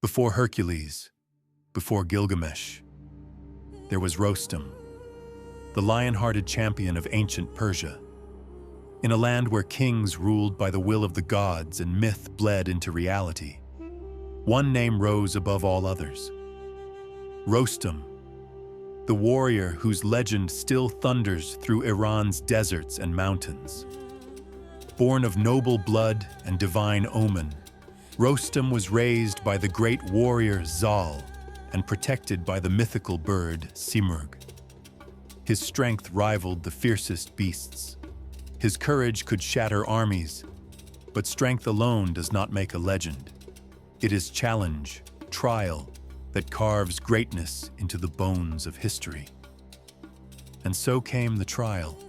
Before Hercules, before Gilgamesh, there was Rostam, the lion-hearted champion of ancient Persia. In a land where kings ruled by the will of the gods and myth bled into reality, one name rose above all others. Rostam, the warrior whose legend still thunders through Iran's deserts and mountains. Born of noble blood and divine omen, Rostam was raised by the great warrior Zal and protected by the mythical bird Simurgh. His strength rivaled the fiercest beasts. His courage could shatter armies, but strength alone does not make a legend. It is challenge, trial, that carves greatness into the bones of history. And so came the trial.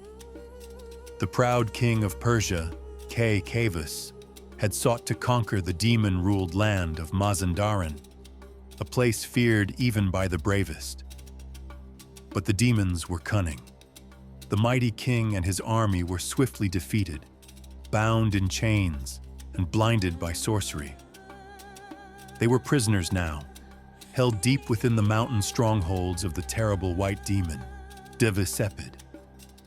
The proud king of Persia, Kavus, had sought to conquer the demon-ruled land of Mazandaran, a place feared even by the bravest. But the demons were cunning. The mighty king and his army were swiftly defeated, bound in chains and blinded by sorcery. They were prisoners now, held deep within the mountain strongholds of the terrible white demon, Devisepid.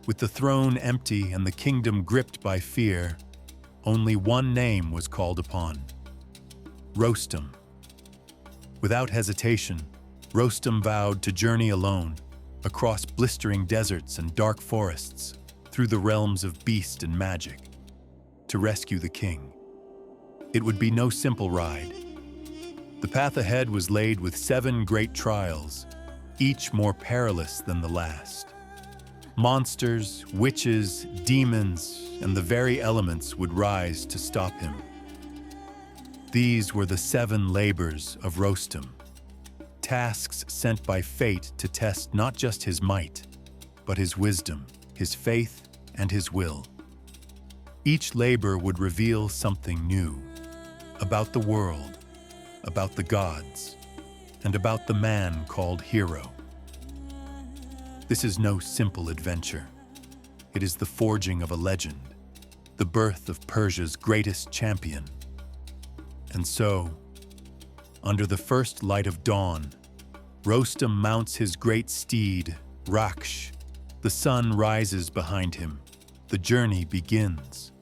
With the throne empty and the kingdom gripped by fear, only one name was called upon: Rostam. Without hesitation, Rostam vowed to journey alone, across blistering deserts and dark forests, through the realms of beast and magic, to rescue the king. It would be no simple ride. The path ahead was laid with 7 great trials, each more perilous than the last. Monsters, witches, demons, and the very elements would rise to stop him. These were the 7 labors of Rostam, tasks sent by fate to test not just his might, but his wisdom, his faith, and his will. Each labor would reveal something new about the world, about the gods, and about the man called hero. This is no simple adventure. It is the forging of a legend, the birth of Persia's greatest champion. And so, under the first light of dawn, Rostam mounts his great steed, Raksh. The sun rises behind him. The journey begins.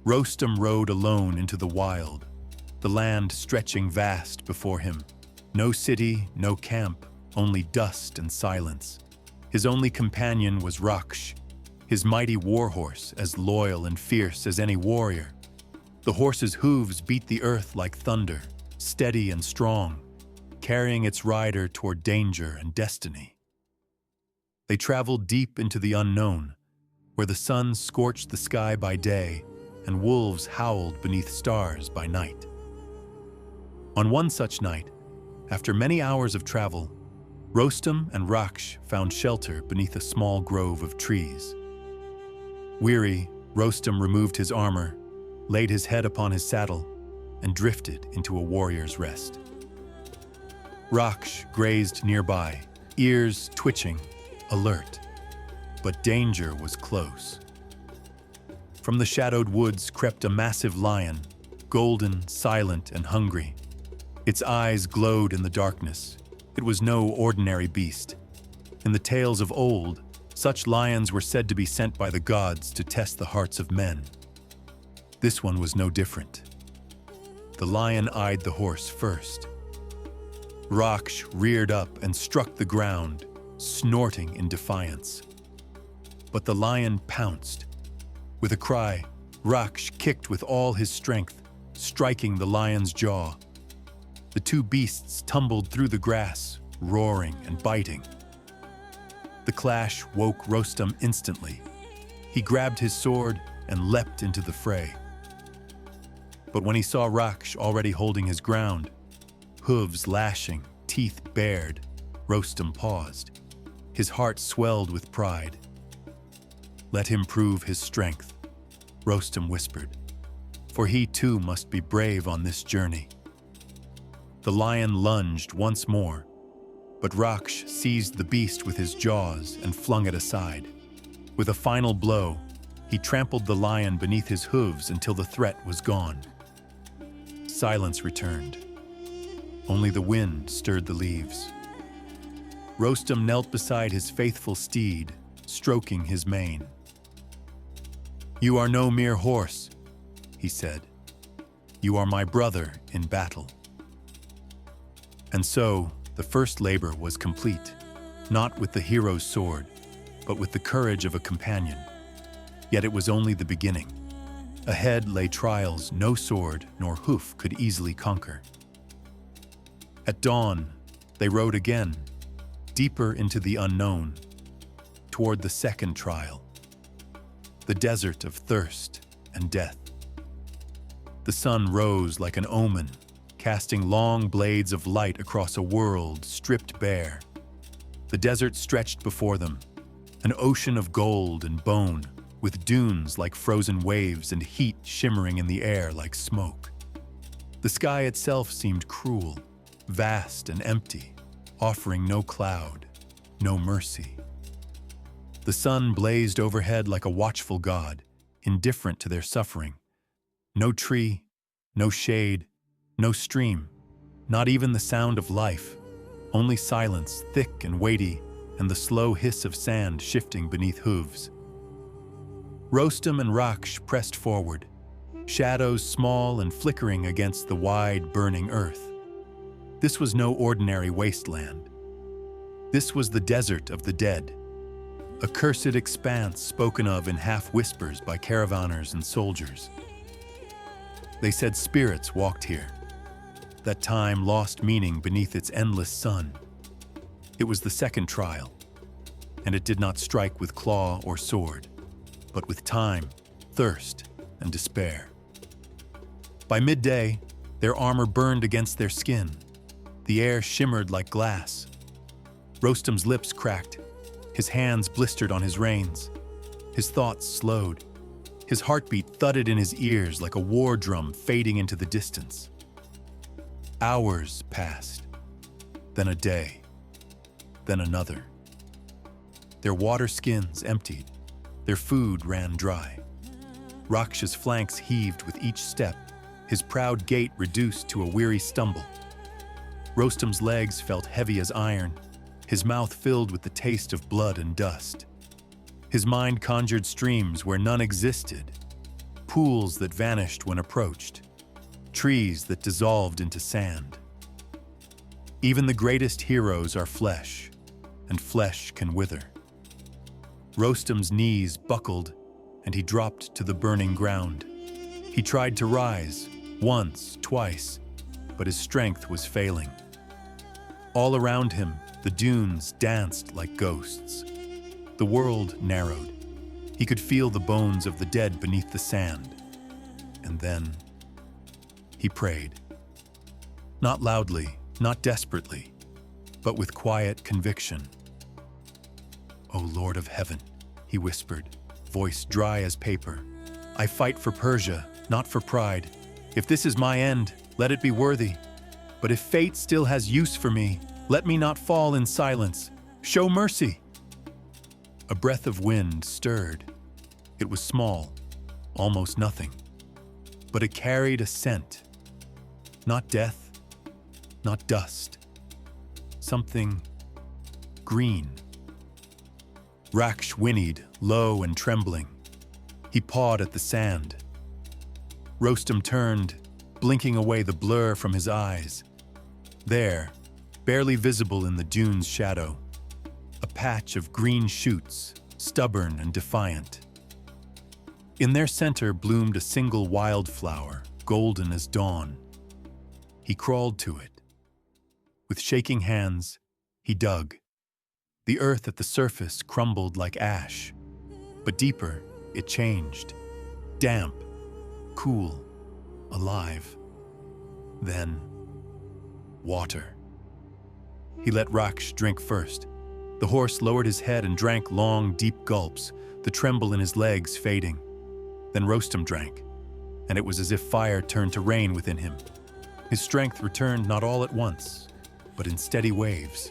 Rostam rode alone into the wild, the land stretching vast before him. No city, no camp, only dust and silence. His only companion was Raksh, his mighty warhorse, as loyal and fierce as any warrior. The horse's hooves beat the earth like thunder, steady and strong, carrying its rider toward danger and destiny. They traveled deep into the unknown, where the sun scorched the sky by day and wolves howled beneath stars by night. On one such night, after many hours of travel, Rostam and Raksh found shelter beneath a small grove of trees. Weary, Rostam removed his armor, laid his head upon his saddle, and drifted into a warrior's rest. Raksh grazed nearby, ears twitching, alert. But danger was close. From the shadowed woods crept a massive lion, golden, silent, and hungry. Its eyes glowed in the darkness. It was no ordinary beast. In the tales of old, such lions were said to be sent by the gods to test the hearts of men. This one was no different. The lion eyed the horse first. Raksh reared up and struck the ground, snorting in defiance. But the lion pounced. With a cry, Raksh kicked with all his strength, striking the lion's jaw. The two beasts tumbled through the grass, roaring and biting. The clash woke Rostam instantly. He grabbed his sword and leapt into the fray. But when he saw Raksh already holding his ground, hooves lashing, teeth bared, Rostam paused. His heart swelled with pride. "Let him prove his strength," Rostam whispered, "for he too must be brave on this journey." The lion lunged once more, but Raksh seized the beast with his jaws and flung it aside. With a final blow, he trampled the lion beneath his hooves until the threat was gone. Silence returned. Only the wind stirred the leaves. Rostam knelt beside his faithful steed, stroking his mane. "You are no mere horse," he said. "You are my brother in battle." And so, the first labor was complete, not with the hero's sword, but with the courage of a companion. Yet it was only the beginning. Ahead lay trials no sword nor hoof could easily conquer. At dawn, they rode again, deeper into the unknown, toward the second trial, the desert of thirst and death. The sun rose like an omen, casting long blades of light across a world stripped bare. The desert stretched before them, an ocean of gold and bone, with dunes like frozen waves and heat shimmering in the air like smoke. The sky itself seemed cruel, vast and empty, offering no cloud, no mercy. The sun blazed overhead like a watchful god, indifferent to their suffering. No tree, no shade, no stream, not even the sound of life, only silence thick and weighty and the slow hiss of sand shifting beneath hooves. Rostam and Raksh pressed forward, shadows small and flickering against the wide, burning earth. This was no ordinary wasteland. This was the desert of the dead, a cursed expanse spoken of in half-whispers by caravanners and soldiers. They said spirits walked here, that time lost meaning beneath its endless sun. It was the second trial, and it did not strike with claw or sword, but with time, thirst, and despair. By midday, their armor burned against their skin. The air shimmered like glass. Rostam's lips cracked. His hands blistered on his reins. His thoughts slowed. His heartbeat thudded in his ears like a war drum fading into the distance. Hours passed, then a day, then another. Their water skins emptied. Their food ran dry. Raksh's flanks heaved with each step, his proud gait reduced to a weary stumble. Rostam's legs felt heavy as iron, his mouth filled with the taste of blood and dust. His mind conjured streams where none existed, pools that vanished when approached, trees that dissolved into sand. Even the greatest heroes are flesh, and flesh can wither. Rostam's knees buckled, and he dropped to the burning ground. He tried to rise, once, twice, but his strength was failing. All around him, the dunes danced like ghosts. The world narrowed. He could feel the bones of the dead beneath the sand. And then, he prayed. Not loudly, not desperately, but with quiet conviction. "O Lord of Heaven," he whispered, voice dry as paper, "I fight for Persia, not for pride. If this is my end, let it be worthy. But if fate still has use for me, let me not fall in silence. Show mercy." A breath of wind stirred. It was small, almost nothing, but it carried a scent. Not death, not dust. Something green. Raksh whinnied, low and trembling. He pawed at the sand. Rostam turned, blinking away the blur from his eyes. There, barely visible in the dune's shadow, a patch of green shoots, stubborn and defiant. In their center bloomed a single wildflower, golden as dawn. He crawled to it. With shaking hands, he dug. The earth at the surface crumbled like ash, but deeper, it changed. Damp, cool, alive. Then, water. He let Raksh drink first. The horse lowered his head and drank long, deep gulps, the tremble in his legs fading. Then Rostam drank, and it was as if fire turned to rain within him. His strength returned not all at once, but in steady waves.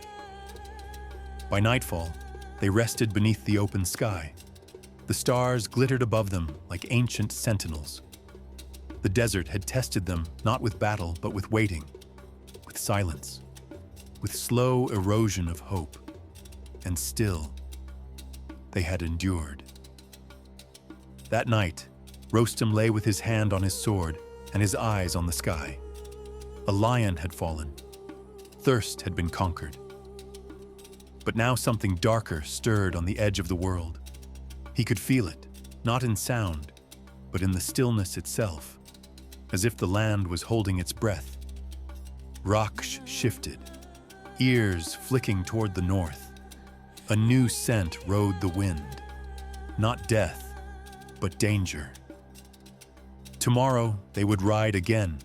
By nightfall, they rested beneath the open sky. The stars glittered above them like ancient sentinels. The desert had tested them not with battle, but with waiting with silence, with slow erosion of hope. And still, they had endured. That night, Rostam lay with his hand on his sword and his eyes on the sky. A lion had fallen. Thirst had been conquered. But now something darker stirred on the edge of the world. He could feel it, not in sound, but in the stillness itself, as if the land was holding its breath. Rocks shifted, ears flicking toward the north. A new scent rode the wind. Not death, but danger. Tomorrow they would ride again,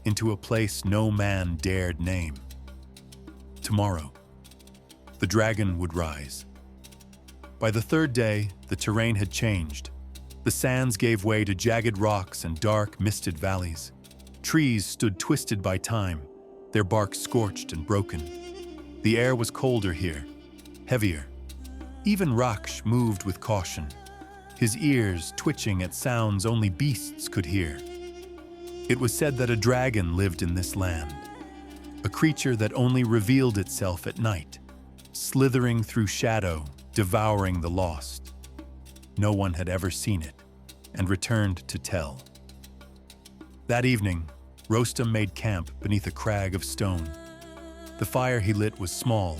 into a place no man dared name. Tomorrow, the dragon would rise. By the third day, the terrain had changed. The sands gave way to jagged rocks and dark, misted valleys. Trees stood twisted by time, their bark scorched and broken. The air was colder here, heavier. Even Raksh moved with caution, his ears twitching at sounds only beasts could hear. It was said that a dragon lived in this land, a creature that only revealed itself at night, slithering through shadow, devouring the lost. No one had ever seen it, and returned to tell. That evening, Rostam made camp beneath a crag of stone. The fire he lit was small,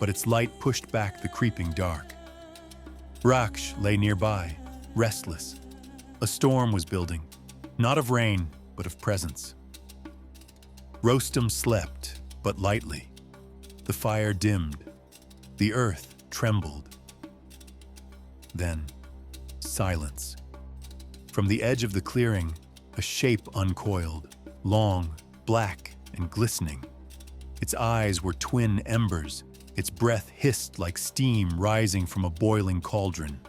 but its light pushed back the creeping dark. Raksh lay nearby, restless. A storm was building, not of rain, but of presence. Rostam slept, but lightly. The fire dimmed. The earth trembled. Then, silence. From the edge of the clearing, a shape uncoiled, long, black, and glistening. Its eyes were twin embers. Its breath hissed like steam rising from a boiling cauldron.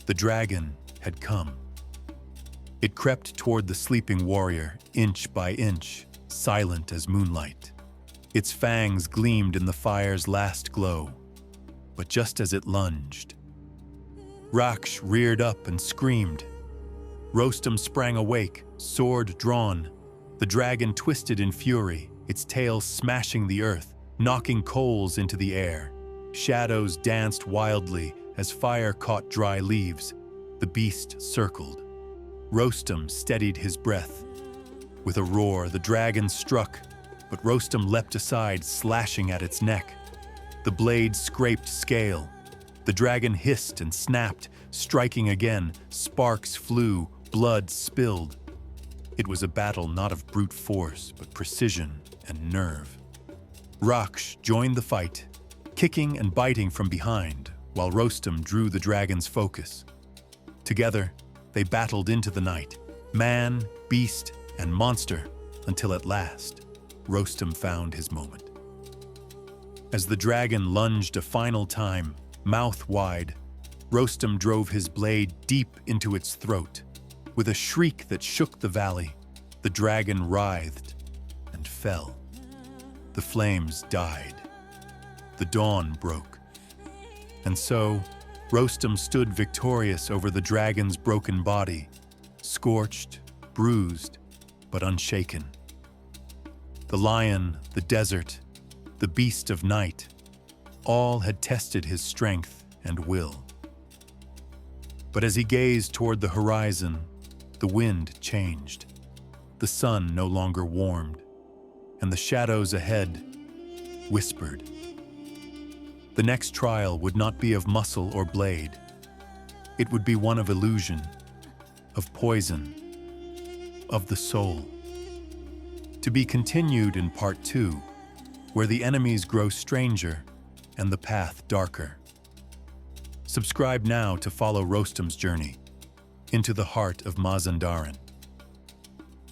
The dragon had come. It crept toward the sleeping warrior, inch by inch, silent as moonlight. Its fangs gleamed in the fire's last glow. But just as it lunged, Raksh reared up and screamed. Rostam sprang awake, sword drawn. The dragon twisted in fury, its tail smashing the earth, knocking coals into the air. Shadows danced wildly as fire caught dry leaves. The beast circled. Rostam steadied his breath. With a roar, the dragon struck, but Rostam leapt aside, slashing at its neck. The blade scraped scale. The dragon hissed and snapped, striking again. Sparks flew, blood spilled. It was a battle not of brute force, but precision and nerve. Raksh joined the fight, kicking and biting from behind, while Rostam drew the dragon's focus. Together, they battled into the night, man, beast, and monster, until at last, Rostam found his moment. As the dragon lunged a final time, mouth wide, Rostam drove his blade deep into its throat. With a shriek that shook the valley, the dragon writhed and fell. The flames died. The dawn broke. And so, Rostam stood victorious over the dragon's broken body, scorched, bruised, but unshaken. The lion, the desert, the beast of night, all had tested his strength and will. But as he gazed toward the horizon, the wind changed. The sun no longer warmed, and the shadows ahead whispered. The next trial would not be of muscle or blade. It would be one of illusion, of poison, of the soul. To be continued in part 2, where the enemies grow stranger and the path darker. Subscribe now to follow Rostam's journey into the heart of Mazandaran.